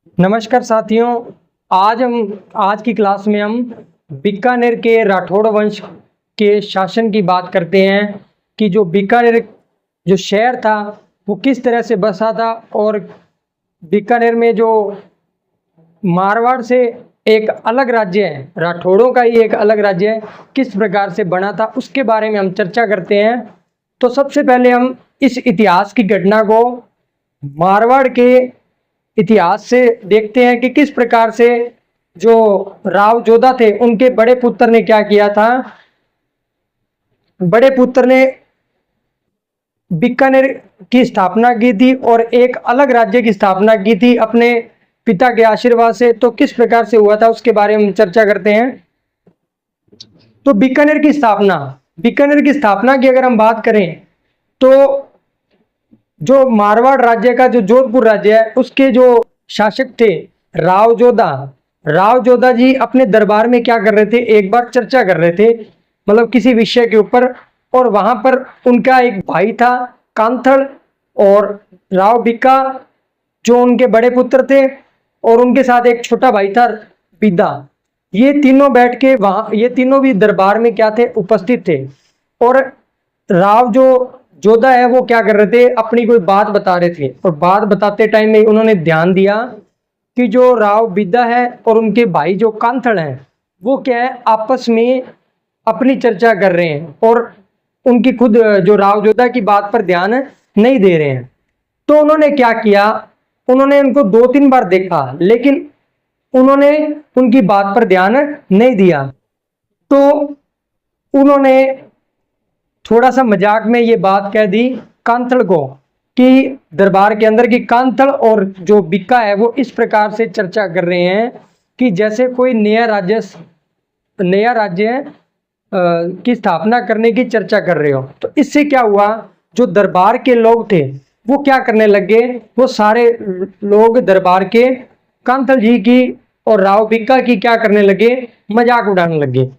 नमस्कार साथियों। आज की क्लास में हम बीकानेर के राठौड़ वंश के शासन की बात करते हैं कि जो बीकानेर जो शहर था वो किस तरह से बसा था, और बीकानेर में जो मारवाड़ से एक अलग राज्य है, राठौड़ों का ही एक अलग राज्य है, किस प्रकार से बना था उसके बारे में हम चर्चा करते हैं। तो सबसे पहले हम इस इतिहास की घटना को मारवाड़ के इतिहास से देखते हैं कि किस प्रकार से जो राव जोधा थे उनके बड़े पुत्र ने क्या किया था। बड़े पुत्र ने बीकानेर की स्थापना की थी और एक अलग राज्य की स्थापना की थी अपने पिता के आशीर्वाद से। तो किस प्रकार से हुआ था उसके बारे में चर्चा करते हैं। तो बीकानेर की स्थापना की अगर हम बात करें तो जो मारवाड़ राज्य का जो जोधपुर राज्य है उसके जो शासक थे राव जोधा जी अपने दरबार में क्या कर रहे थे, एक बार चर्चा कर रहे थे, मतलब किसी विषय के ऊपर। और वहां पर उनका एक भाई था कांथड़, और राव बिक्का जो उनके बड़े पुत्र थे, और उनके साथ एक छोटा भाई था बिदा। ये तीनों भी दरबार में क्या थे, उपस्थित थे। और राव जो जोधा है वो क्या कर रहे थे, अपनी कोई बात बता रहे थे, और बात बताते टाइम में उन्होंने ध्यान दिया कि जो राव बिदा है और उनके भाई जो कांथड़ हैं वो क्या है, आपस में अपनी चर्चा कर रहे हैं और उनकी खुद जो राव जोधा की बात पर ध्यान नहीं दे रहे हैं। तो उन्होंने क्या किया, उन्होंने उनको 2-3 बार देखा लेकिन उन्होंने उनकी बात पर ध्यान नहीं दिया। तो उन्होंने थोड़ा सा मजाक में ये बात कह दी कांथड़ को कि दरबार के अंदर की कांथड़ और जो बिक्का है वो इस प्रकार से चर्चा कर रहे हैं कि जैसे कोई नया राज्य की स्थापना करने की चर्चा कर रहे हो। तो इससे क्या हुआ, जो दरबार के लोग थे वो क्या करने लगे, वो सारे लोग दरबार के कांथल जी की और राव बिक्का की क्या करने लगे, मजाक उड़ाने लगे।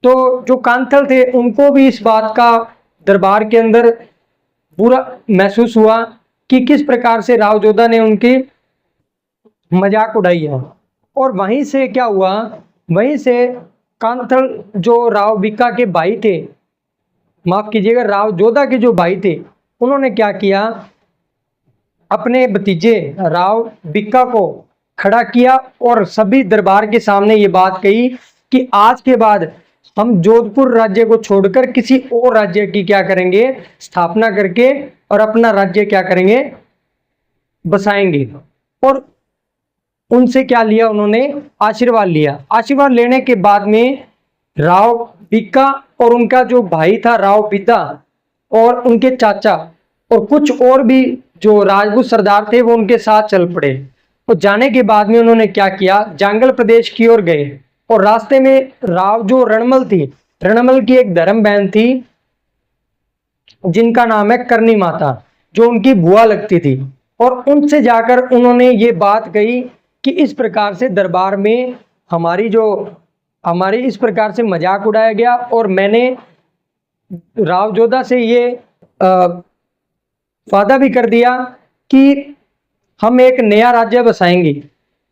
तो जो कांथल थे उनको भी इस बात का दरबार के अंदर बुरा महसूस हुआ कि किस प्रकार से राव जोधा ने उनकी मजाक उड़ाई है। और वहीं से क्या हुआ, वहीं से कांथल जो राव बिक्का के भाई थे, माफ कीजिएगा राव जोधा के जो भाई थे, उन्होंने क्या किया, अपने भतीजे राव बिक्का को खड़ा किया और सभी दरबार के सामने ये बात कही कि आज के बाद हम जोधपुर राज्य को छोड़कर किसी और राज्य की क्या करेंगे, स्थापना करके और अपना राज्य क्या करेंगे, बसाएंगे। और उनसे क्या लिया, उन्होंने आशीर्वाद लिया। आशीर्वाद लेने के बाद में राव बिक्का और उनका जो भाई था राव बिदा और उनके चाचा और कुछ और भी जो राजपूत सरदार थे वो उनके साथ चल पड़े। और जाने के बाद में उन्होंने क्या किया, जांगल प्रदेश की ओर गए। और रास्ते में राव जो रणमल की एक धर्म बहन थी जिनका नाम है करनी माता, जो उनकी बुआ लगती थी। और उनसे जाकर उन्होंने ये बात कही कि इस प्रकार से दरबार में हमारी इस प्रकार से मजाक उड़ाया गया, और मैंने राव जोधा से ये वादा भी कर दिया कि हम एक नया राज्य बसाएंगे।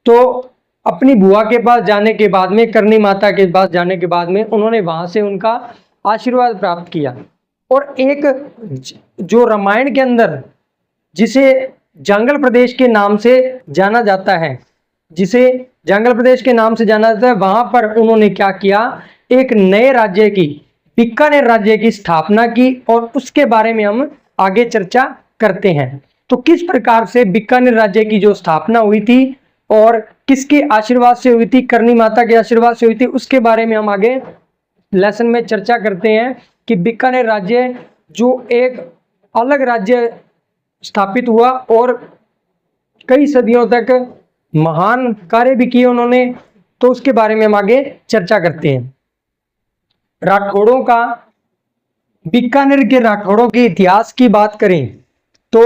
तो अपनी बुआ के पास जाने के बाद में, करनी माता के पास जाने के बाद में उन्होंने वहां से उनका आशीर्वाद प्राप्त किया। और एक जो रामायण के अंदर जिसे जांगल प्रदेश के नाम से जाना जाता है, वहां पर उन्होंने क्या किया, एक नए राज्य की, बीकानेर राज्य की स्थापना की। और उसके बारे में हम आगे चर्चा करते हैं। तो किस प्रकार से बीकानेर राज्य की जो स्थापना हुई थी और किसके आशीर्वाद से हुई थी, करनी माता के आशीर्वाद से हुई थी, उसके बारे में हम आगे लेसन में चर्चा करते हैं कि बीकानेर राज्य जो एक अलग राज्य स्थापित हुआ और कई सदियों तक महान कार्य भी किए उन्होंने। तो उसके बारे में हम आगे चर्चा करते हैं। बीकानेर के राठौड़ों के इतिहास की बात करें तो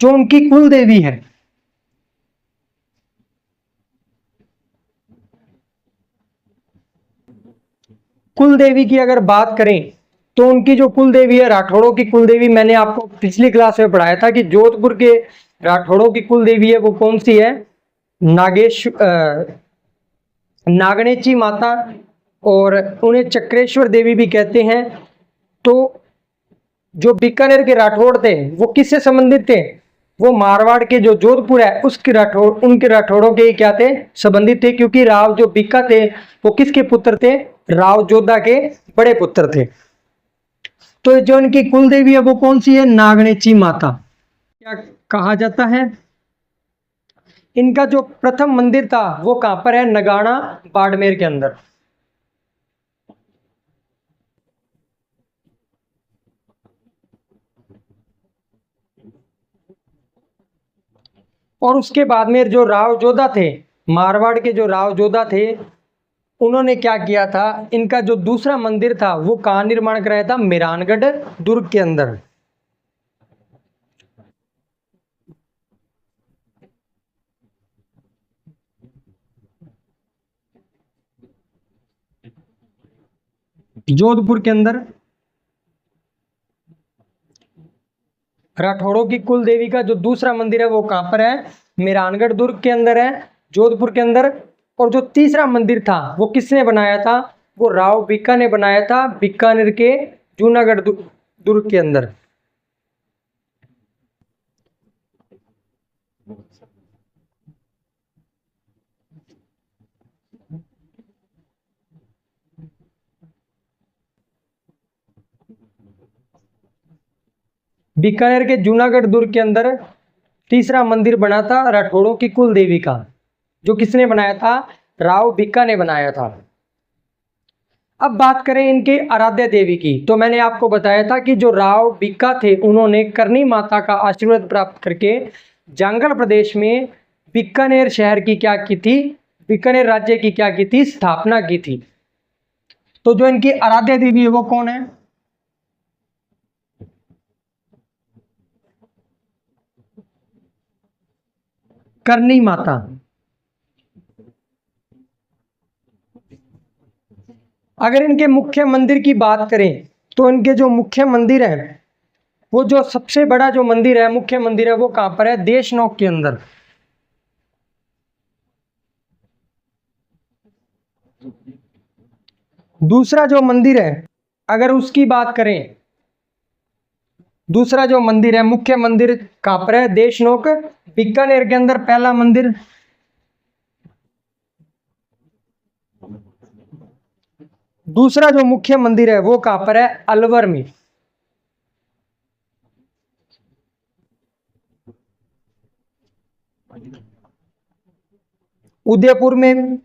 जो उनकी कुल देवी है, कुल देवी की अगर बात करें तो उनकी जो कुल देवी है, राठौड़ों की कुल देवी, मैंने आपको पिछली क्लास में पढ़ाया था कि जोधपुर के राठौड़ों की कुल देवी है वो कौन सी है, नागणेची माता, और उन्हें चक्रेश्वर देवी भी कहते हैं। तो जो बीकानेर के राठौड़ थे वो किससे संबंधित थे? वो मारवाड़ के जो जोधपुर है उसके राठौड़, उनके राठौड़ों के क्या थे? संबंधित थे, क्योंकि राव जो बीका थे वो किसके पुत्र थे? राव जोधा के बड़े पुत्र थे। तो जो इनकी कुल देवी है वो कौन सी है? नागणेची माता। क्या कहा जाता है? इनका जो प्रथम मंदिर था वो कहां पर है? नगाड़ा, बाड़मेर के अंदर। और उसके बाद में जो राव जोधा थे, मारवाड़ के जो राव जोधा थे, उन्होंने क्या किया था? इनका जो दूसरा मंदिर था वो कहाँ निर्माण कराया था? मेहरानगढ़ दुर्ग के अंदर। जोधपुर के अंदर। राठौड़ों की कुल देवी का जो दूसरा मंदिर है वो कहां पर है? मेहरानगढ़ दुर्ग के अंदर है, जोधपुर के अंदर। और जो तीसरा मंदिर था वो किसने बनाया था? वो राव बीका ने बनाया था, बीकानेर के जूनागढ़ दुर्ग के अंदर। बीकानेर के जूनागढ़ दुर्ग के अंदर तीसरा मंदिर बना था राठौड़ों की कुल देवी का, जो किसने बनाया था? राव बीका ने बनाया था। अब बात करें इनके आराध्य देवी की, तो मैंने आपको बताया था कि जो राव बीका थे उन्होंने करनी माता का आशीर्वाद प्राप्त करके जांगल प्रदेश में बीकानेर शहर की क्या की थी? बीकानेर राज्य की क्या की थी? स्थापना की थी। तो जो इनकी आराध्य देवी है वो कौन है? करनी माता। अगर इनके मुख्य मंदिर की बात करें तो इनके जो मुख्य मंदिर है, वो जो सबसे बड़ा जो मंदिर है, मुख्य मंदिर है, वो कहां पर है? देशनोक के अंदर। दूसरा जो मंदिर है, अगर उसकी बात करें, दूसरा जो मंदिर है, मुख्य मंदिर कहां पर है? देशनोक, बीकानेर के अंदर पहला मंदिर। दूसरा जो मुख्य मंदिर है वो कहां पर है? अलवर में। उदयपुर में।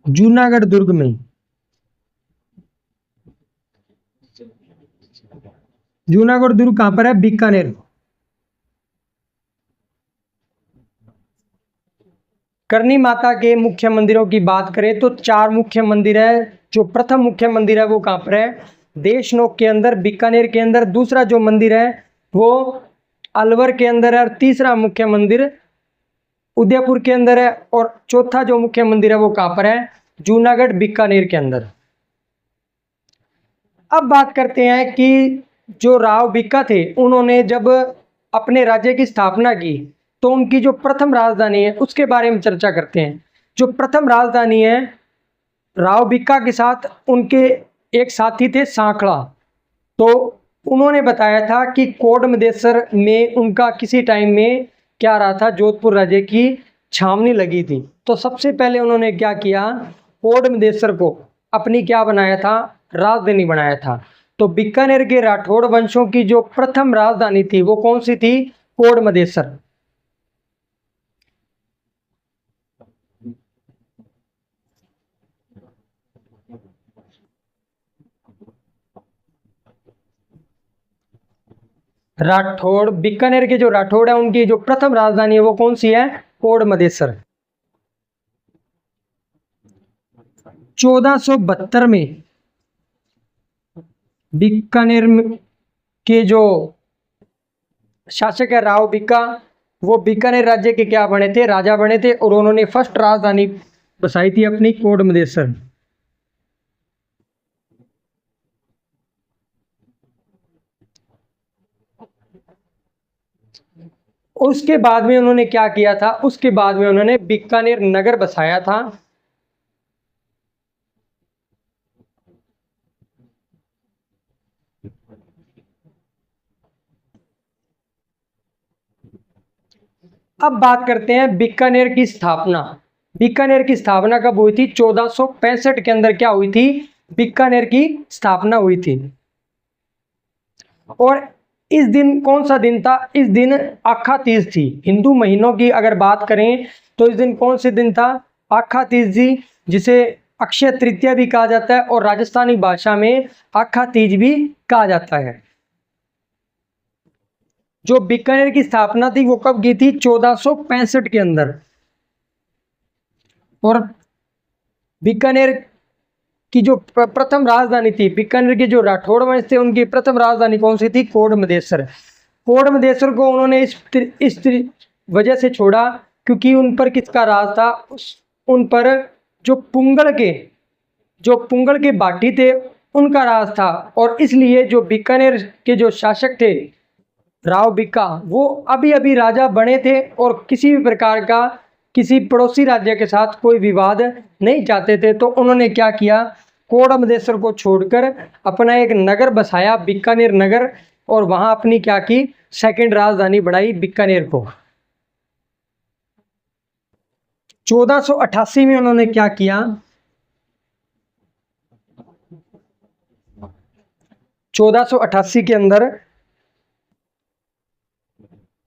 जूनागढ़ दुर्ग में। जूनागढ़ दुर्ग कहां पर है? बीकानेर। करनी माता के मुख्य मंदिरों की बात करें तो चार मुख्य मंदिर है। जो प्रथम मुख्य मंदिर है वो कहां पर है? देशनोक के अंदर, बीकानेर के अंदर। दूसरा जो मंदिर है वो अलवर के अंदर है, और तीसरा मुख्य मंदिर उदयपुर के अंदर है, और चौथा जो मुख्य मंदिर है वो कहां पर है? जूनागढ़, बीकानेर के अंदर। अब बात करते हैं कि जो राव बीका थे उन्होंने जब अपने राज्य की स्थापना की तो उनकी जो प्रथम राजधानी है उसके बारे में चर्चा करते हैं। जो प्रथम राजधानी है, राव बीका के साथ उनके एक साथी थे सांखला, तो उन्होंने बताया था कि कोडमदेसर में उनका किसी टाइम में क्या रहा था? जोधपुर राज्य की छावनी लगी थी। तो सबसे पहले उन्होंने क्या किया? कोडमदेसर को अपनी क्या बनाया था? राजधानी बनाया था। तो बीकानेर के राठौड़ वंशों की जो प्रथम राजधानी थी वो कौन सी थी? कोडमदेसर। राठौड़, बीकानेर के जो राठौड़ है उनकी जो प्रथम राजधानी है वो कौन सी है? कोडमदेसर। 1472 में बीकानेर के जो शासक है राव बीका, वो बीकानेर राज्य के क्या बने थे? राजा बने थे, और उन्होंने फर्स्ट राजधानी बसाई थी अपनी कोडमदेसर। उसके बाद में उन्होंने क्या किया था, उसके बाद में उन्होंने बीकानेर नगर बसाया था। अब बात करते हैं बीकानेर की स्थापना। बीकानेर की स्थापना कब हुई थी? 1465 के अंदर क्या हुई थी? बीकानेर की स्थापना हुई थी। और इस दिन कौन सा दिन था? इस दिन आखा तीज थी। हिंदू महीनों की अगर बात करें तो इस दिन कौन से दिन था? आखा तीज थी, जिसे अक्षय तृतीया भी कहा जाता है और राजस्थानी भाषा में आखा तीज भी कहा जाता है। जो बीकानेर की स्थापना थी वो कब की थी? 1465 के अंदर। और बीकानेर की जो प्रथम राजधानी थी, बीकानेर के जो राठौड़ वंश थे उनकी प्रथम राजधानी कौन सी थी? कोडमदेसर। कोडमदेसर को उन्होंने इस वजह से छोड़ा क्योंकि उन पर किसका राज था? उन पर जो पुंगल के बाटी थे उनका राज था। और इसलिए जो बीकानेर के जो शासक थे राव बिक्का, वो अभी अभी राजा बने थे और किसी भी प्रकार का किसी पड़ोसी राज्य के साथ कोई विवाद नहीं चाहते थे। तो उन्होंने क्या किया? कोडमदेसर को छोड़कर अपना एक नगर बसाया, बीकानेर नगर, और वहां अपनी क्या की? सेकंड राजधानी बढ़ाई बीकानेर को। 1488 में उन्होंने क्या किया? 1488 के अंदर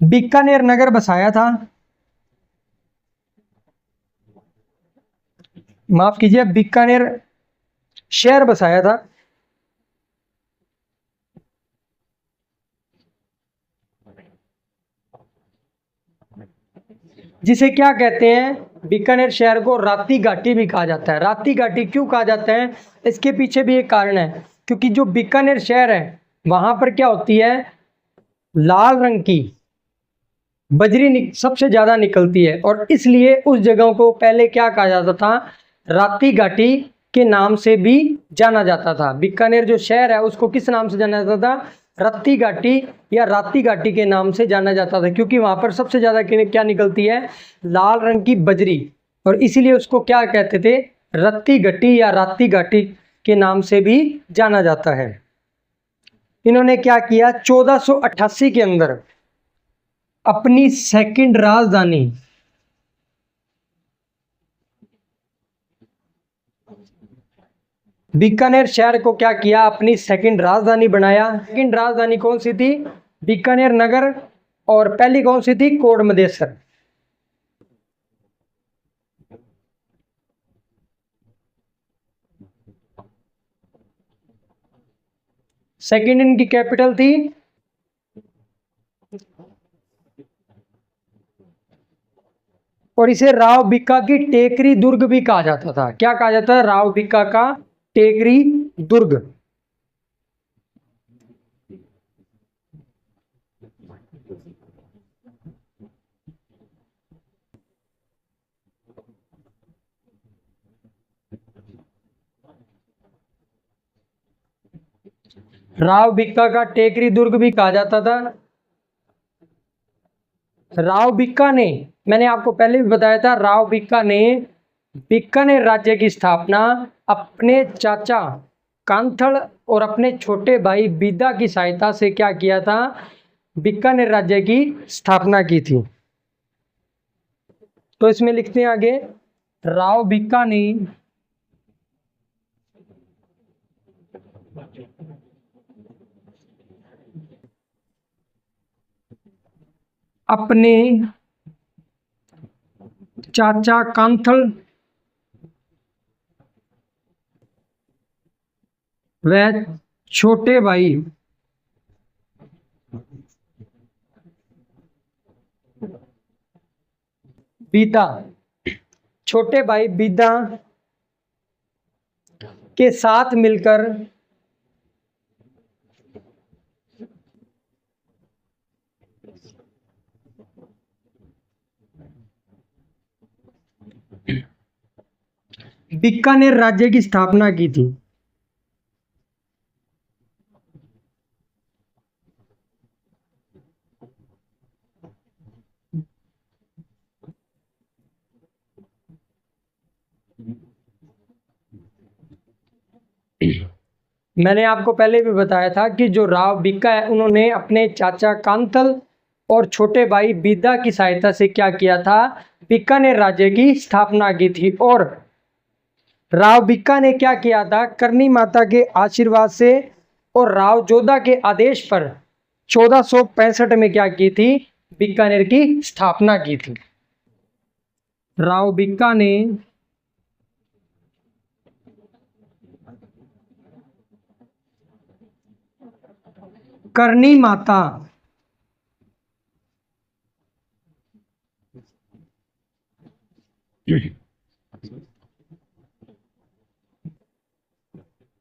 बीकानेर नगर बसाया था। माफ कीजिए, बीकानेर शहर बसाया था। जिसे क्या कहते हैं? बीकानेर शहर को राती घाटी भी कहा जाता है। राती घाटी क्यों कहा जाता है? इसके पीछे भी एक कारण है, क्योंकि जो बीकानेर शहर है वहां पर क्या होती है? लाल रंग की बजरी सबसे ज्यादा निकलती है और इसलिए उस जगह को पहले क्या कहा जाता था? राती घाटी के नाम से भी जाना जाता था। बीकानेर जो शहर है उसको किस नाम से जाना जाता था? रत्ती घाटी या राती घाटी के नाम से जाना जाता था, क्योंकि वहां पर सबसे ज्यादा क्या निकलती है? लाल रंग की बजरी, और इसीलिए उसको क्या कहते थे? रत्ती घाटी या राती घाटी के नाम से भी जाना जाता है। इन्होंने क्या किया? 1488 के अंदर अपनी सेकंड राजधानी बीकानेर शहर को क्या किया? अपनी सेकंड राजधानी बनाया। सेकंड राजधानी कौन सी थी? बीकानेर नगर। और पहली कौन सी थी? कोडमदेसर। सेकंड इनकी कैपिटल थी और इसे राव बिक्का की टेकरी दुर्ग भी कहा जाता था। क्या कहा जाता है? राव बिक्का का टेकरी दुर्ग। राव बिक्का का टेकरी दुर्ग भी कहा जाता था। राव बिक्का ने, मैंने आपको पहले भी बताया था, राव बिक्का ने बीकानेर राज्य की स्थापना अपने चाचा कांथल और अपने छोटे भाई बीदा की सहायता से क्या किया था? बीकानेर राज्य की स्थापना की थी। तो इसमें लिखते हैं आगे, राव बिक्का ने अपने चाचा कांथल व छोटे भाई बीदा, छोटे भाई बीदा के साथ मिलकर बीकानेर राज्य की स्थापना की थी। मैंने आपको पहले भी बताया था कि जो राव बिक्का है उन्होंने अपने चाचा कांतल और छोटे भाई बीदा की सहायता से क्या किया था, बीकानेर राज्य की स्थापना की थी। और राव बिक्का ने क्या किया था, करनी माता के आशीर्वाद से और राव जोधा के आदेश पर 1465 में क्या की थी, बीकानेर की स्थापना की थी। राव बिक्का ने करनी माता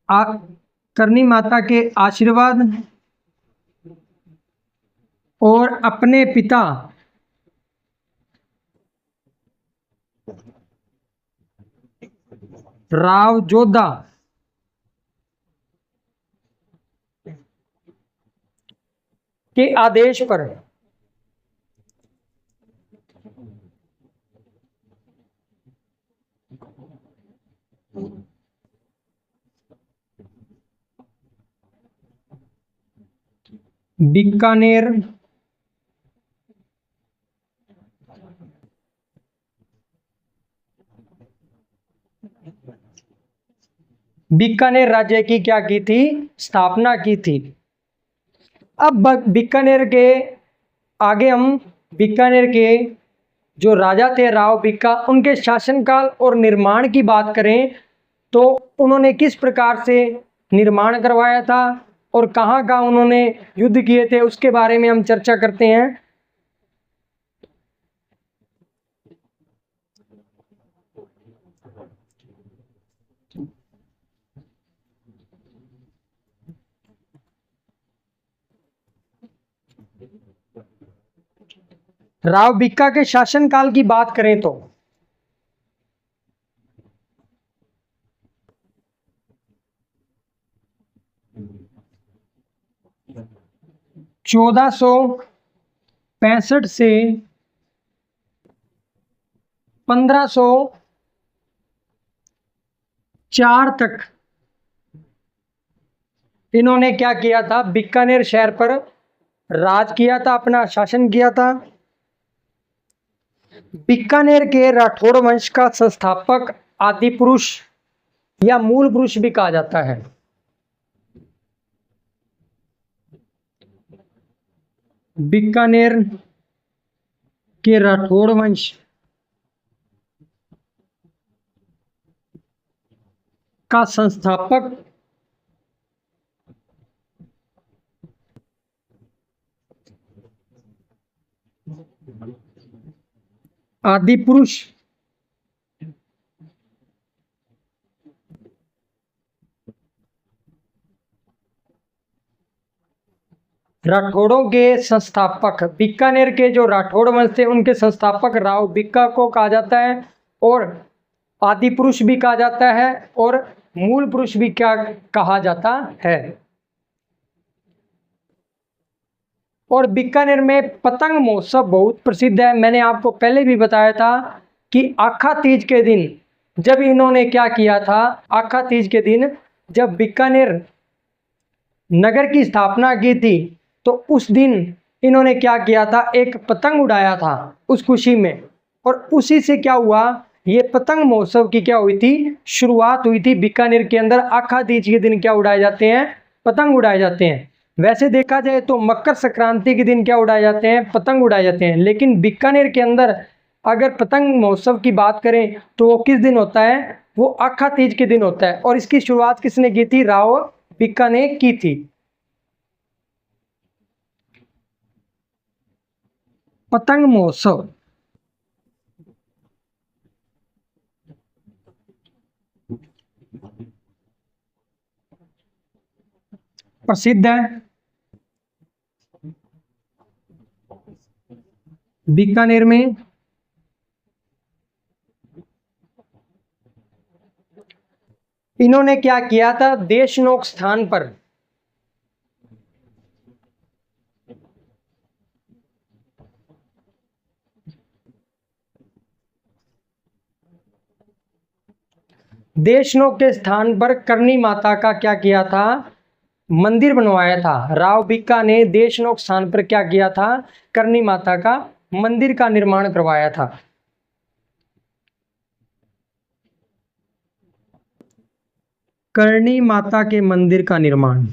आ, करनी माता के आशीर्वाद और अपने पिता राव जोधा के आदेश पर बीकानेर बीकानेर राज्य की क्या की थी, स्थापना की थी। अब बीकानेर के आगे हम बीकानेर के जो राजा थे राव बिक्का, उनके शासनकाल और निर्माण की बात करें तो उन्होंने किस प्रकार से निर्माण करवाया था और कहाँ कहाँ उन्होंने युद्ध किए थे, उसके बारे में हम चर्चा करते हैं। राव बिक्का के शासनकाल की बात करें तो 1465 से 1504 तक इन्होंने क्या किया था, बीकानेर शहर पर राज किया था, अपना शासन किया था। बीकानेर के राठौड़ वंश का संस्थापक आदि पुरुष या मूल पुरुष भी कहा जाता है। बीकानेर के राठौड़ वंश का संस्थापक आदि पुरुष राठौड़ों के संस्थापक, बीकानेर के जो राठौड़ वंश थे उनके संस्थापक राव बिक्का को कहा जाता है और आदि पुरुष भी कहा जाता है और मूल पुरुष भी क्या कहा जाता है। और बीकानेर में पतंग महोत्सव बहुत प्रसिद्ध है। मैंने आपको पहले भी बताया था कि आखा तीज के दिन जब इन्होंने क्या किया था, आखा तीज के दिन जब बीकानेर नगर की स्थापना की थी तो उस दिन इन्होंने क्या किया था, एक पतंग उड़ाया था उस खुशी में। और उसी से क्या हुआ, ये पतंग महोत्सव की क्या हुई थी, शुरुआत हुई थी। बीकानेर के अंदर आखा तीज के दिन क्या उड़ाए जाते हैं, पतंग उड़ाए जाते हैं। वैसे देखा जाए तो मकर संक्रांति के दिन क्या उड़ाए जाते हैं, पतंग उड़ाए जाते हैं। लेकिन बीकानेर के अंदर अगर पतंग महोत्सव की बात करें तो वो किस दिन होता है, वो आखा तीज के दिन होता है। और इसकी शुरुआत किसने की थी, राव बिक्का ने की थी। पतंग महोत्सव प्रसिद्ध है। बीकानेर में इन्होंने क्या किया था, देशनोक स्थान पर देशनोक के स्थान पर करनी माता का क्या किया था, मंदिर बनवाया था। राव भिक्का ने देशनोक स्थान पर क्या किया था? करणी माता का मंदिर का निर्माण करवाया था। करणी माता के मंदिर का निर्माण।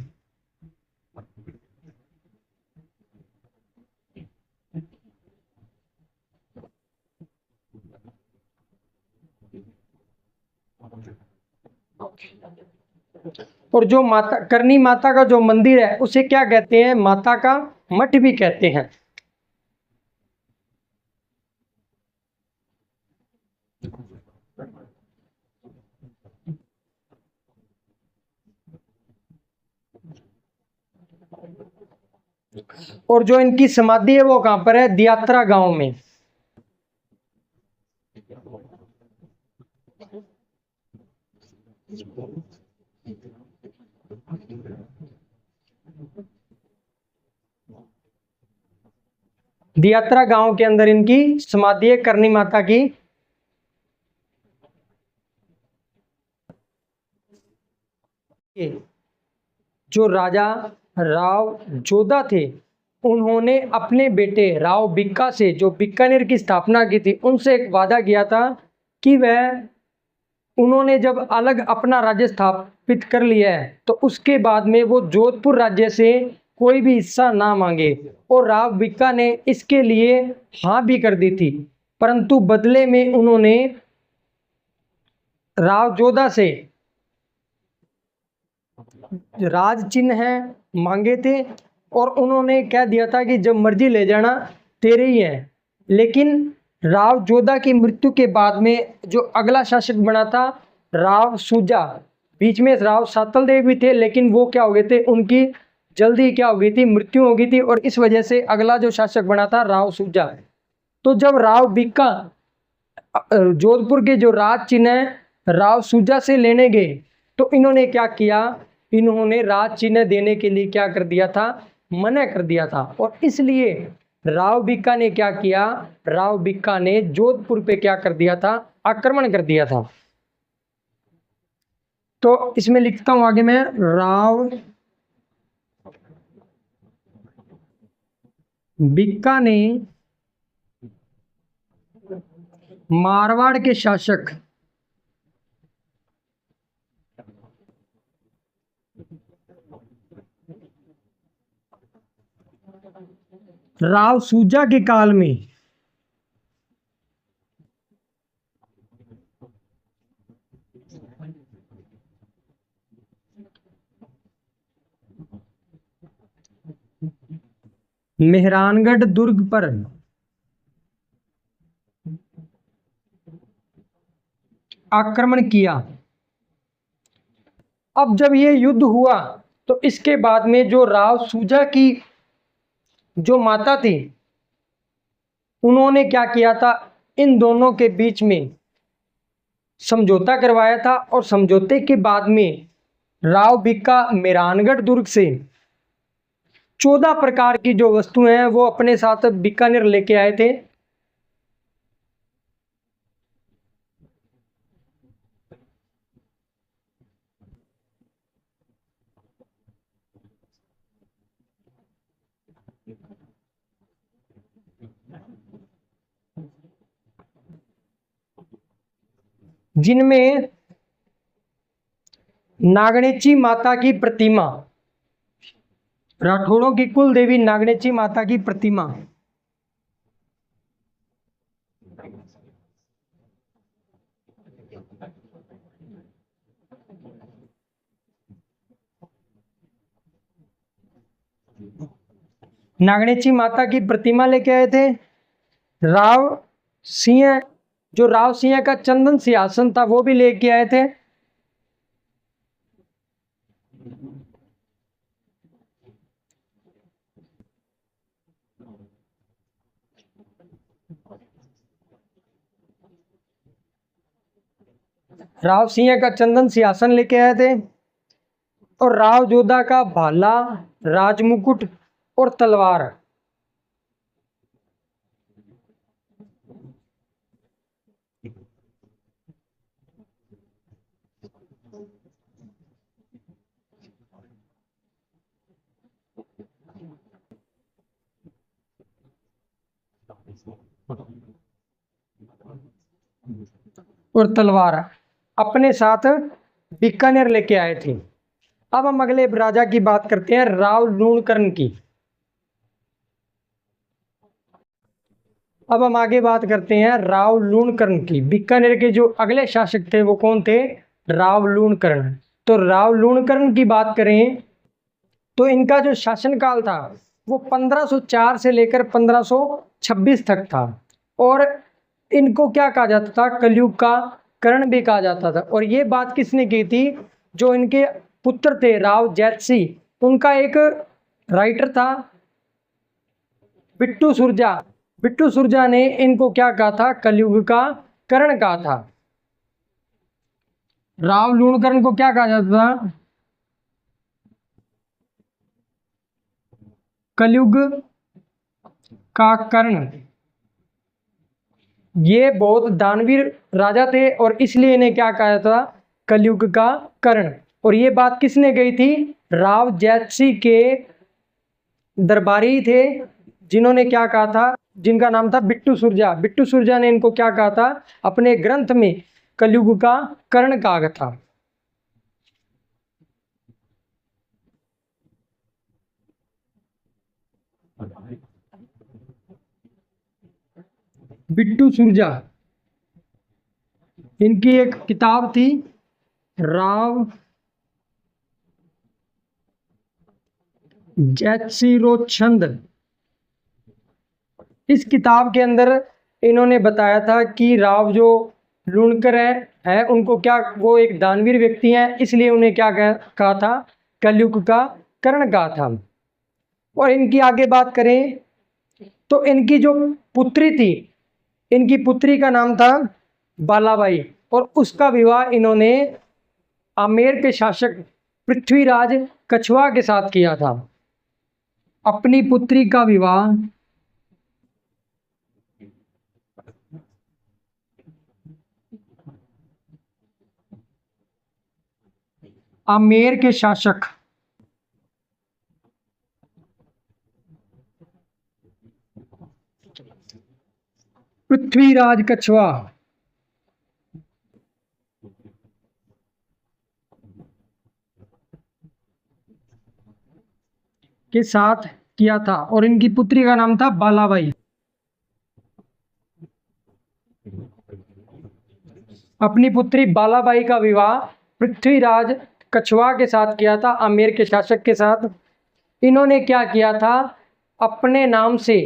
और जो माता करणी माता का जो मंदिर है उसे क्या कहते हैं? माता का मठ भी कहते हैं। और जो इनकी समाधि है वो कहां पर है? दियात्रा गांव में। दियात्रा गांव के अंदर इनकी समाधि है करणी माता की। जो राजा राव जोधा थे उन्होंने अपने बेटे राव भिक्का से, जो बीकानेर की स्थापना की थी, उनसे एक वादा किया था कि वह, उन्होंने जब अलग अपना राज्य स्थापित कर लिया है तो उसके बाद में वो जोधपुर राज्य से कोई भी हिस्सा ना मांगे। और राव भिक्का ने इसके लिए हाँ भी कर दी थी, परंतु बदले में उन्होंने राव जोधा से राज चिन्ह मांगे थे और उन्होंने कह दिया था कि जब मर्जी ले जाना, तेरे ही है। लेकिन राव जोधा की मृत्यु के बाद में जो अगला शासक बना था राव सूजा, बीच में राव सातल देव भी थे, लेकिन वो क्या हो गए थे, उनकी जल्दी क्या हो गई थी, मृत्यु हो गई थी, और इस वजह से अगला जो शासक बना था राव सूजा। तो जब राव भिक्का जोधपुर के जो राज चिन्ह राव सूजा से लेने गए तो इन्होंने क्या किया, इन्होंने राज चिन्ह देने के लिए क्या कर दिया था? मना कर दिया था। और इसलिए राव भिक्का ने क्या किया? राव भिक्का ने जोधपुर पे क्या कर दिया था? आक्रमण कर दिया था। तो इसमें लिखता हूं आगे मैं, राव भिक्का ने मारवाड़ के शासक राव सूजा के काल में मेहरानगढ़ दुर्ग पर आक्रमण किया। अब जब ये युद्ध हुआ तो इसके बाद में जो राव सूजा की जो माता थी उन्होंने क्या किया था, इन दोनों के बीच में समझौता करवाया था। और समझौते के बाद में राव भिक्का मेहरानगढ़ दुर्ग से 14 प्रकार की जो वस्तुएं हैं वो अपने साथ बीकानेर लेके आए थे। जिनमें नागणेची माता की प्रतिमा, राठौड़ों की कुल देवी नागणेची माता की प्रतिमा, नागणेची माता की प्रतिमा लेके आए थे। राव सिंह, जो राव सिंह का चंदन सिंहासन था वो भी लेके आए थे। राव सिंह का चंदन सिंहासन लेके आए थे और राव जोधा का भाला, राजमुकुट और तलवार। और तलवार अपने साथ बीकानेर लेके आए थे। अब हम अगले राजा की बात करते हैं, राव लूणकरण की। अब हम आगे बात करते हैं राव लूणकरण की। बीकानेर के जो अगले शासक थे वो कौन थे? राव लूणकरण। तो राव लूणकरण की बात करें तो इनका जो शासनकाल था वो 1504 से लेकर 1526 तक था। और इनको क्या कहा जाता था? कलयुग का कर्ण भी कहा जाता था। और ये बात किसने की थी? जो इनके पुत्र थे राव जैतसी, उनका एक राइटर था बिट्टू सुरजा। बिट्टू सुरजा ने इनको क्या कहा था? कलयुग का कर्ण कहा था। राव लूणकरण को क्या कहा जाता था? कलयुग का कर्ण। ये बहुत दानवीर राजा थे और इसलिए इन्हें क्या कहा था? कलयुग का कर्ण। और ये बात किसने कही थी? राव जैतसी के दरबारी थे जिन्होंने क्या कहा था? जिनका नाम था बिट्टू सुरजा। बिट्टू सुरजा ने इनको क्या कहा था? अपने ग्रंथ में कलयुग का कर्ण कहा था। बिट्टू सुरजा, इनकी एक किताब थी राव जैतसिरोछंद। इस किताब के अंदर इन्होंने बताया था कि राव जो लूणकर है उनको क्या, वो एक दानवीर व्यक्ति हैं, इसलिए उन्हें क्या कहा था? कलयुग का कर्ण कहा था। और इनकी आगे बात करें तो इनकी जो पुत्री थी, इनकी पुत्री का नाम था बालाबाई और उसका विवाह इन्होंने आमेर के शासक पृथ्वीराज कछवाहा के साथ किया था। अपनी पुत्री का विवाह आमेर के शासक पृथ्वीराज कछवाहा के साथ किया था और इनकी पुत्री का नाम था बालाबाई। अपनी पुत्री बालाबाई का विवाह पृथ्वीराज कछवाहा के साथ किया था, आमेर के शासक के साथ। इन्होंने क्या किया था? अपने नाम से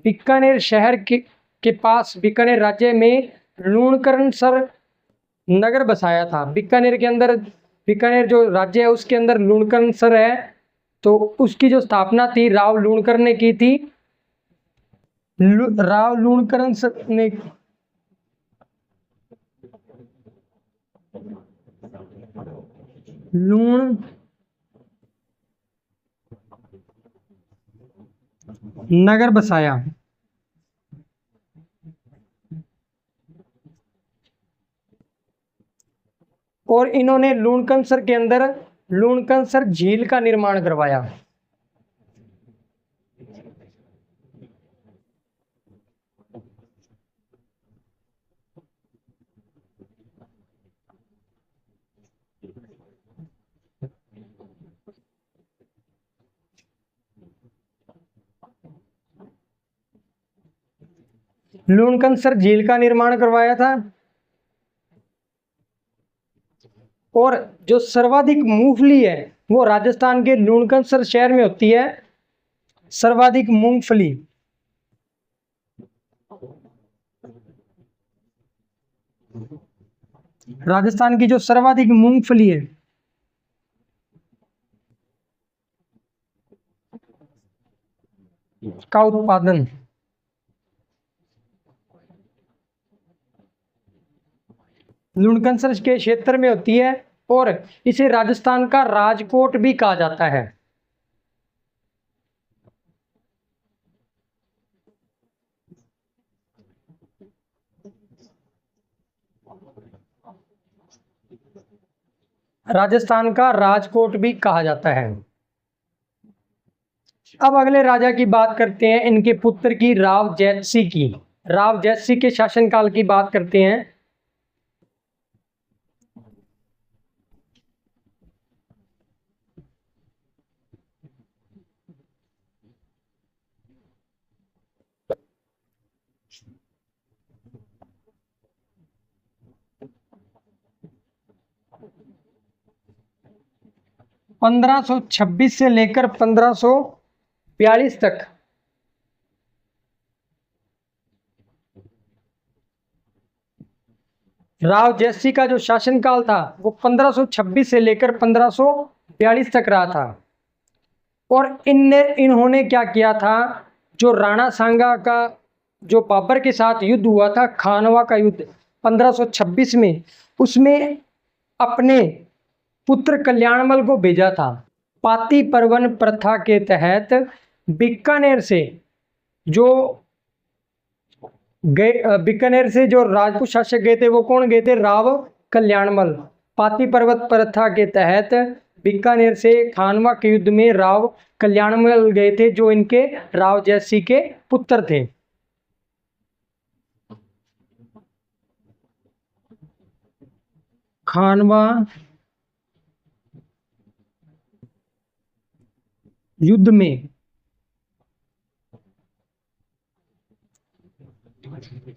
बीकानेर शहर के पास बीकानेर राज्य में लूणकरणसर नगर बसाया था। बीकानेर के अंदर, बीकानेर जो राज्य है उसके अंदर लूणकरणसर है, तो उसकी जो स्थापना थी राव लूणकर ने की थी। राव लूणकरणसर ने लूण नगर बसाया। और इन्होंने लूणकरणसर के अंदर लूणकरणसर झील का निर्माण करवाया। लूणकरणसर झील का निर्माण करवाया था। और जो सर्वाधिक मूंगफली है वो राजस्थान के लूणकरणसर शहर में होती है। सर्वाधिक मूंगफली राजस्थान की जो सर्वाधिक मूंगफली है का उत्पादन लूणकरणसर के क्षेत्र में होती है और इसे राजस्थान का राजकोट भी कहा जाता है। राजस्थान का राजकोट भी कहा जाता है। अब अगले राजा की बात करते हैं, इनके पुत्र की, राव जैतसी की। राव जैतसी के शासनकाल की बात करते हैं। 1526 से लेकर 1542 तक। राव जयसी का जो शासनकाल था वो 1526 से लेकर 1542 तक रहा था। और इन्होंने क्या किया था, जो राणा सांगा का जो बाबर के साथ युद्ध हुआ था, खानवा का युद्ध 1526 में, उसमें अपने पुत्र कल्याणमल को भेजा था। पाती परवन प्रथा के तहत बीकानेर से जो बीकानेर से जो राजपूत शासक गए थे, वो कौन गए थे, राव कल्याणमल। पाती पर्वत प्रथा के तहत बीकानेर से खानवा के युद्ध में राव कल्याणमल गए थे, जो इनके राव जयसी के पुत्र थे। खानवा युद्ध में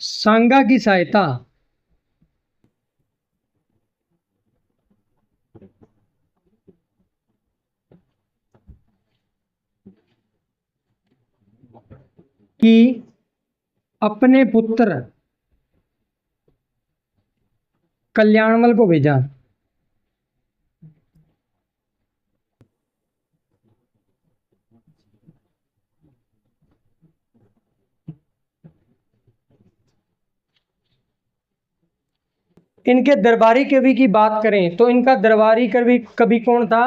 सांगा की सहायता की अपने पुत्र कल्याणमल को भेजा। इनके दरबारी कवि की बात करें तो इनका दरबारी कवि कौन था,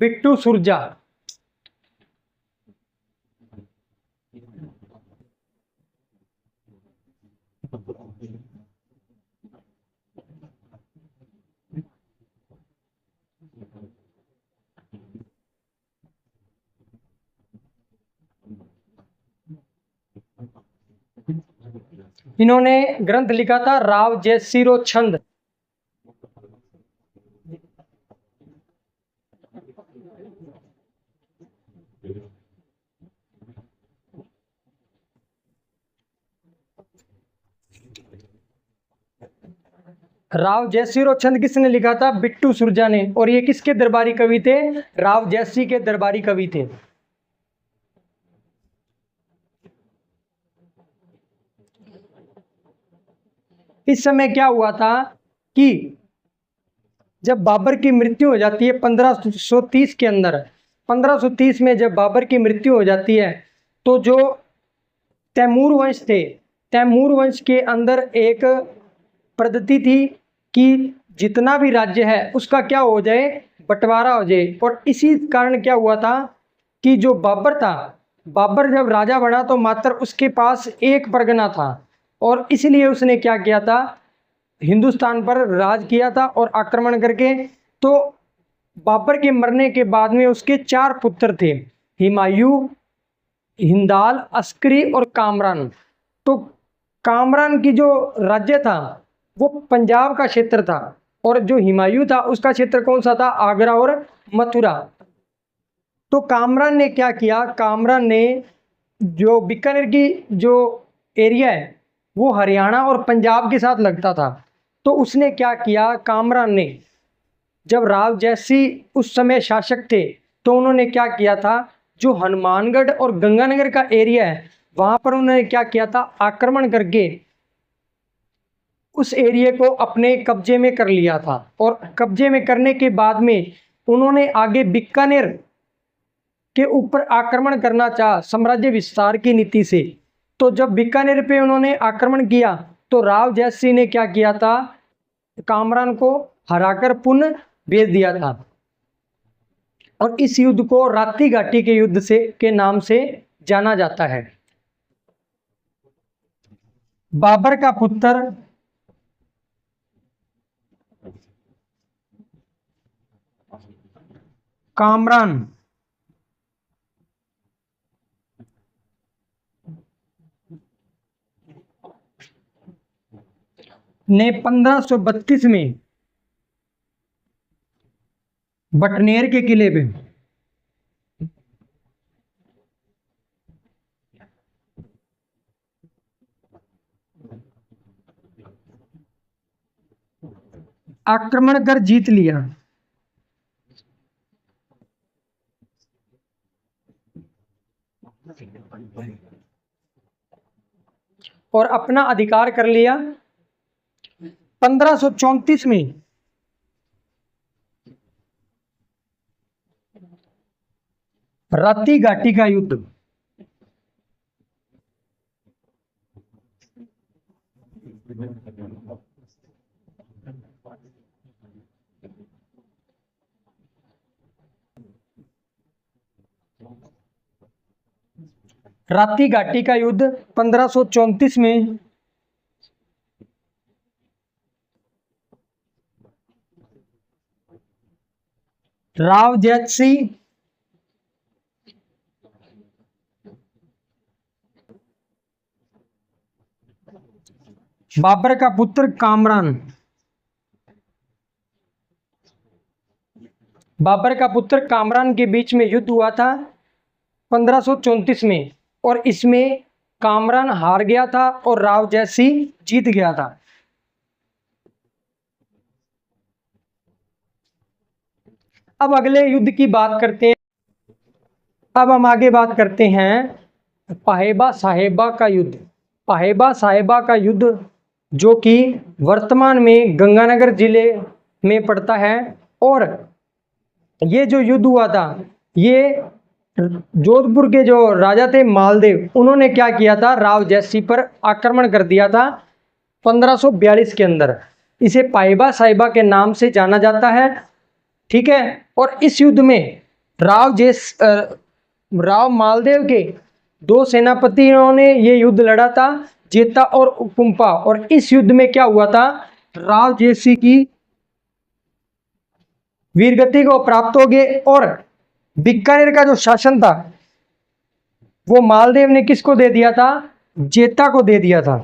बिट्टू सुरजा। इन्होंने ग्रंथ लिखा था राव जयसिरो छंद। राव जयसिरो छंद किसने लिखा था, बिट्टू सुरजा ने। और ये किसके दरबारी कवि थे, राव जयसी के दरबारी कवि थे। इस समय क्या हुआ था कि जब बाबर की मृत्यु हो जाती है 1530 के अंदर, 1530 में जब बाबर की मृत्यु हो जाती है, तो जो तैमूर वंश थे, तैमूर वंश के अंदर एक पद्धति थी कि जितना भी राज्य है उसका क्या हो जाए, बंटवारा हो जाए। और इसी कारण क्या हुआ था कि जो बाबर था, बाबर जब राजा बना तो मात्र उसके पास एक परगना था, और इसलिए उसने क्या किया था, हिंदुस्तान पर राज किया था और आक्रमण करके। तो बाबर के मरने के बाद में उसके 4 पुत्र थे, हुमायूं, हिंदाल, अस्करी और कामरान। तो कामरान की जो राज्य था वो पंजाब का क्षेत्र था, और जो हुमायूं था उसका क्षेत्र कौन सा था, आगरा और मथुरा। तो कामरान ने क्या किया, कामरान ने जो बीकानेर की जो एरिया है वो हरियाणा और पंजाब के साथ लगता था, तो उसने क्या किया, कामरान ने, जब राव जयसी उस समय शासक थे, तो उन्होंने क्या किया था, जो हनुमानगढ़ और गंगानगर का एरिया है वहां पर उन्होंने क्या किया था, आक्रमण करके उस एरिया को अपने कब्जे में कर लिया था। और कब्जे में करने के बाद में उन्होंने आगे बीकानेर के ऊपर आक्रमण करना चाहा साम्राज्य विस्तार की नीति से। तो जब बीकानेर पे उन्होंने आक्रमण किया तो राव जयसी ने क्या किया था, कामरान को हराकर पुनः भेज दिया था। और इस युद्ध को राप्ती घाटी के युद्ध से के नाम से जाना जाता है। बाबर का पुत्र कामरान ने 1532 में बटनेर के किले पे आक्रमण कर जीत लिया। और अपना अधिकार कर लिया। 1534 में राती घाटी का युद्ध। राती घाटी का युद्ध 1534 में राव जैसी बाबर का पुत्र कामरान, बाबर का पुत्र कामरान के बीच में युद्ध हुआ था 1534 में, और इसमें कामरान हार गया था और राव जैसी जीत गया था। अब अगले युद्ध की बात करते हैं। अब हम आगे बात करते हैं पाहेबा साहेबा का युद्ध। पाहेबा साहेबा का युद्ध जो कि वर्तमान में गंगानगर जिले में पड़ता है, और ये जो युद्ध हुआ था, ये जोधपुर के जो राजा थे मालदेव, उन्होंने क्या किया था, राव जैसी पर आक्रमण कर दिया था 1542 के अंदर। इसे पाहेबा साहेबा के नाम से जाना जाता है, ठीक है। और इस युद्ध में राव मालदेव के दो सेनापतियों ने ये युद्ध लड़ा था, जेता और कुंपा। और इस युद्ध में क्या हुआ था, राव जैसी की वीरगति को प्राप्त हो गए, और बीकानेर का जो शासन था वो मालदेव ने किसको दे दिया था, जेता को दे दिया था।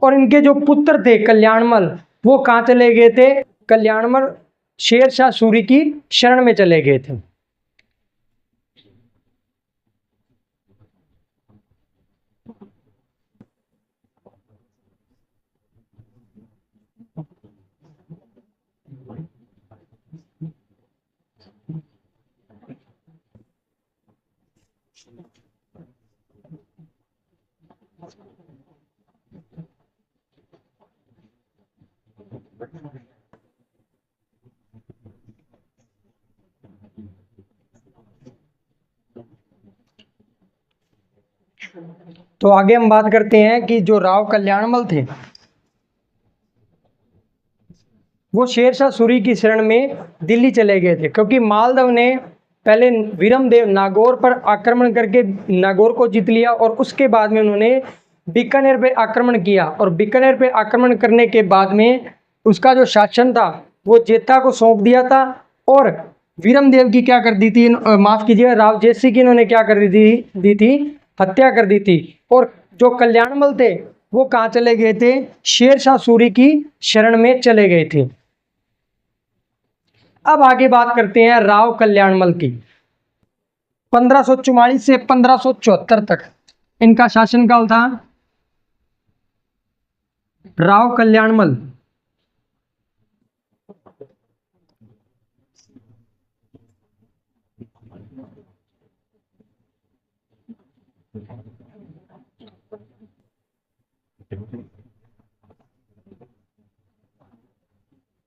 और इनके जो पुत्र थे कल्याणमल, वो कहां चले गए थे, कल्याणमल शेरशाह सूरी की शरण में चले गए थे। तो आगे हम बात करते हैं कि जो राव कल्याणमल थे वो शेरशाह सूरी की शरण में दिल्ली चले गए थे, क्योंकि मालदेव ने पहले वीरमदेव नागौर पर आक्रमण करके नागौर को जीत लिया, और उसके बाद में उन्होंने बीकानेर पे आक्रमण किया, और बीकानेर पे आक्रमण करने के बाद में उसका जो शासन था वो जेता को सौंप दिया था, और वीरमदेव की क्या कर दी थी, माफ कीजिए, राव जैसी की इन्होंने क्या कर दी थी, हत्या कर दी थी। और जो कल्याणमल थे वो कहाँ चले गए थे, शेरशाह सूरी की शरण में चले गए थे। अब आगे बात करते हैं राव कल्याणमल की। 1544 से 1574 तक इनका शासनकाल था। राव कल्याणमल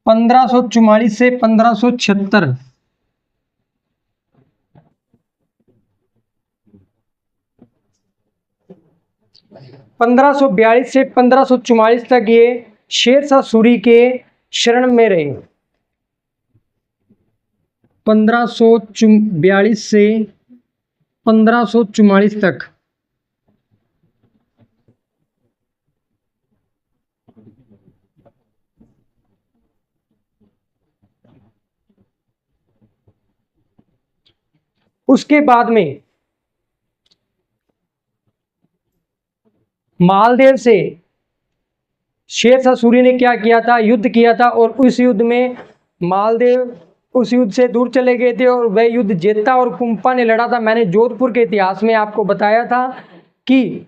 पंद्रह सौ चुम्मालीस से 1576, 1542 से 1544 तक ये शेरशाह सूरी के शरण में रहे। 1542 से 1544 तक उसके बाद में मालदेव से शेरशाह सूरी ने क्या किया था, युद्ध किया था, और उस युद्ध में मालदेव उस युद्ध से दूर चले गए थे, और वह युद्ध जेता और कुंपा ने लड़ा था। मैंने जोधपुर के इतिहास में आपको बताया था कि,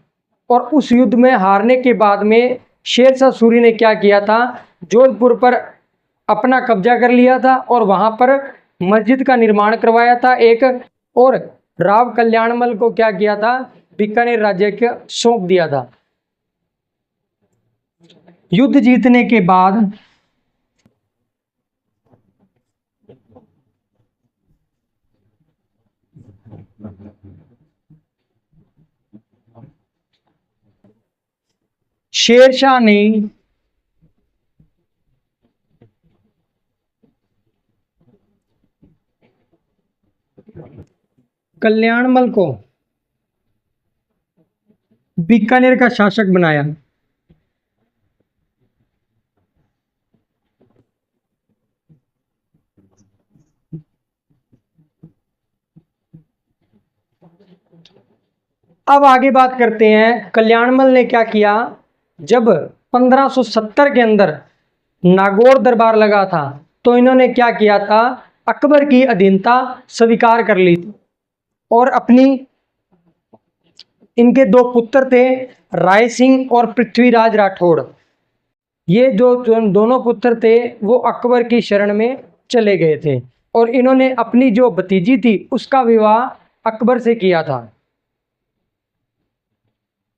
और उस युद्ध में हारने के बाद में शेरशाह सूरी ने क्या किया था, जोधपुर पर अपना कब्जा कर लिया था, और वहां पर मस्जिद का निर्माण करवाया था एक, और राव कल्याणमल को क्या किया था, बीकानेर राज्य को सौंप दिया था। युद्ध जीतने के बाद शेरशाह ने कल्याणमल को बीकानेर का शासक बनाया। अब आगे बात करते हैं कल्याणमल ने क्या किया। जब 1570 के अंदर नागौर दरबार लगा था तो इन्होंने क्या किया था, अकबर की अधीनता स्वीकार कर ली थी, और अपनी, इनके दो पुत्र थे राय सिंह और पृथ्वीराज राठौड़, ये जो दोनों पुत्र थे वो अकबर की शरण में चले गए थे, और इन्होंने अपनी जो भतीजी थी उसका विवाह अकबर से किया था।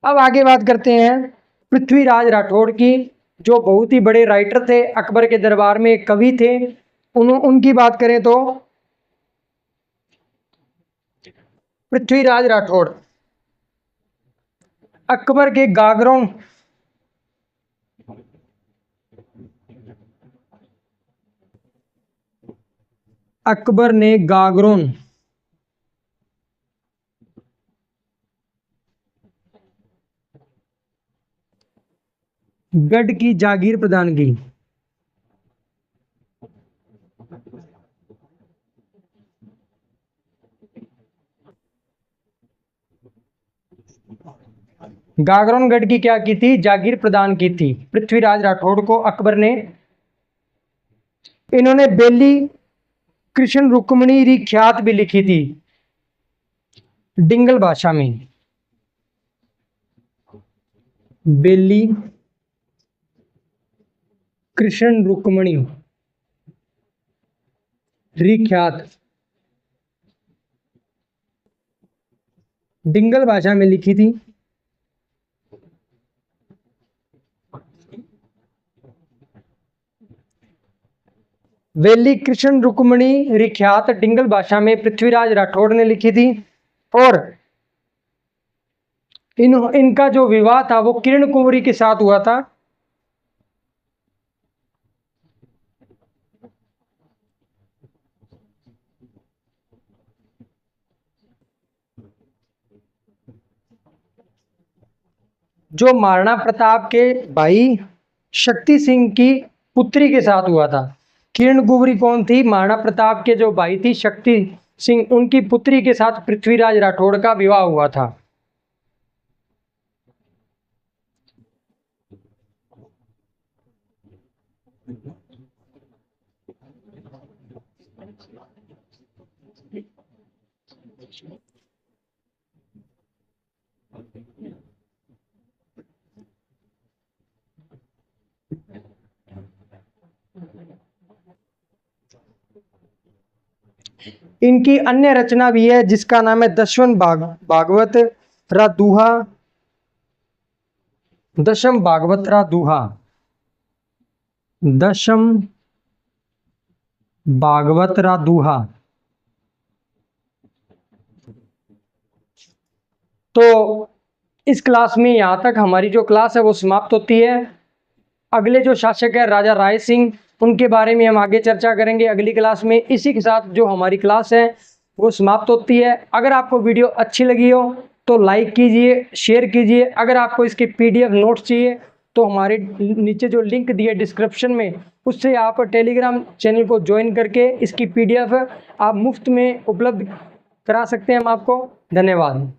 अब आगे बात करते हैं पृथ्वीराज राठौड़ की, जो बहुत ही बड़े राइटर थे, अकबर के दरबार में कवि थे। उनकी बात करें तो पृथ्वीराज राठौड़ अकबर के गागरों अकबर ने गागरों गढ़ की जागीर प्रदान की। गागरोनगढ़ की क्या की थी, जागीर प्रदान की थी पृथ्वीराज राठौड़ को अकबर ने। इन्होंने बेली कृष्ण रुक्मणी री ख्यात भी लिखी थी डिंगल भाषा में। बेली कृष्ण रुक्मणी री ख्यात डिंगल भाषा में लिखी थी। वेली कृष्ण रुक्मणी रिख्यात डिंगल भाषा में पृथ्वीराज राठौड़ ने लिखी थी, और इनका जो विवाह था वो किरण कुंवरी के साथ हुआ था। जो महाराणा प्रताप के भाई शक्ति सिंह की पुत्री के साथ हुआ था। किरण कुंवरी कौन थी, महाराणा प्रताप के जो भाई थी शक्ति सिंह, उनकी पुत्री के साथ पृथ्वीराज राठौड़ का विवाह हुआ था। इनकी अन्य रचना भी है जिसका नाम है दशम भागवत रा दूहा। दशम भागवत रा दूहा, दशम भागवत रा दूहा। तो इस क्लास में यहाँ तक हमारी जो क्लास है वो समाप्त होती है। अगले जो शासक है राजा राय सिंह, उनके बारे में हम आगे चर्चा करेंगे अगली क्लास में। इसी के साथ जो हमारी क्लास है वो समाप्त होती है। अगर आपको वीडियो अच्छी लगी हो तो लाइक कीजिए, शेयर कीजिए। अगर आपको इसके PDF नोट्स चाहिए तो हमारे नीचे जो लिंक दिए डिस्क्रिप्शन में, उससे आप टेलीग्राम चैनल को ज्वाइन करके इसकी PDF आप मुफ्त में उपलब्ध करा सकते हैं हम आपको। धन्यवाद।